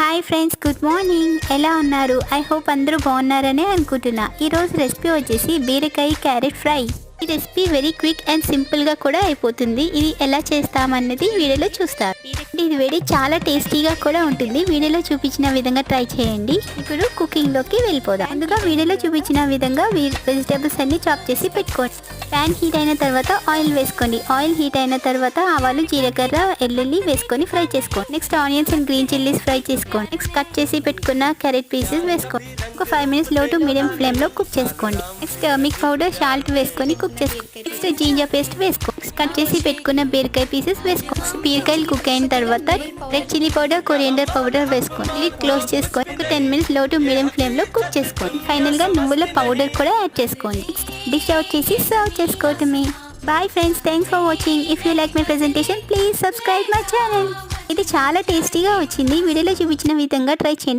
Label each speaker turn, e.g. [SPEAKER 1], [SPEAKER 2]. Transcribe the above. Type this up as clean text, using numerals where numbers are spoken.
[SPEAKER 1] Hi friends, good morning. ఎలా ఉన్నారు? I hope అందరూ బాగున్నారని అనుకుంటున్నా. ఈరోజు రెసిపీ వచ్చేసి బీరకాయ క్యారెట్ ఫ్రై. ఈ రెసిపీ వెరీ క్విక్ అండ్ సింపుల్గా కూడా అయిపోతుంది. ఇది ఎలా చేస్తామన్నది వీడియోలో చూస్తారు. ఇది చాలా టేస్టీగా కూడా ఉంటుంది. వీడియోలో చూపించిన విధంగా ట్రై చేయండి. ఇప్పుడు కుకింగ్లోకి వెళ్ళిపోదాం. ముందుగా వీడియోలో చూపించిన విధంగా వెజిటేబుల్స్ అన్ని చాప్ చేసి పెట్టుకోండి. ప్యాన్ హీట్ అయిన తర్వాత ఆయిల్ వేసుకోండి. ఆయిల్ హీట్ అయిన తర్వాత ఆవాలు, జీలకర్ర, ఎల్లుల్లి వేసుకొని ఫ్రై చేసుకోండి. Next onions and green chillies fry చేసుకోండి. నెక్స్ట్ కట్ చేసి పెట్టుకున్న క్యారెట్ పీసెస్ వేసుకోండి. ఒక 5 minutes లో టు మీడియం ఫ్లేమ్లో కుక్ చేసుకోండి. నెక్స్ట్ టర్మరిక్ పౌడర్, సాల్ట్ వేసుకొని కుక్ చేసుకోండి. నెక్స్ట్ జింజర్ పేస్ట్ వేసుకోండి. కట్ చేసి పెట్టుకున్న బీరకాయ పీసెస్ వేసుకోండి. బీరకాయలు కుక్ అయిన తర్వాత red chilli powder, coriander powder వేసుకోండి. లిడ్ క్లోజ్ చేసుకొని ఒక 10 minutes లో టు మీడియం ఫ్లేమ్లో కుక్ చేసుకోండి. ఫైనల్ గా నువ్వుల పౌడర్ కూడా యాడ్ చేసుకోండి. డిష్ అవుట్ చేసి సర్వ్ చేసుకోవటమే. Bye friends, thanks for watching. If you like my presentation please subscribe my channel. ఇది చాలా టేస్టీగా వచ్చింది. వీడియోలో చూపించిన విధంగా ట్రై చేయండి.